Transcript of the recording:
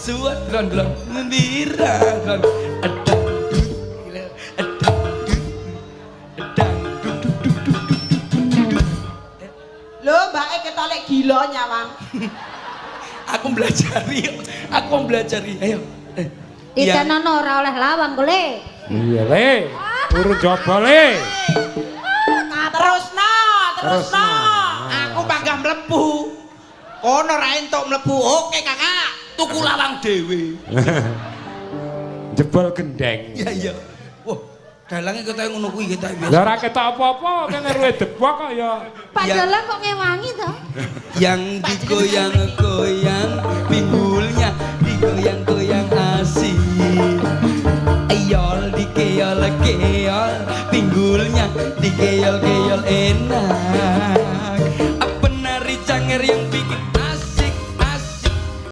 suat lon gembira lon adang lho mbake ketolek gila nyawang. aku belajari ayo Ikan ono ora oleh lawang kule. Iya le, urut coba le. Terusno. aku panggah mlebu kono ra entuk mlebu oke kakak tuku lawang dhewe Jebol gendeng. iya wah dalange ketoke ngono kuwi ketok biasa Lah ora ketok apa-apa, kene ruwe debok kok ya. Pak Ya. Dalang kok ngewangi to? yang digoyang-goyang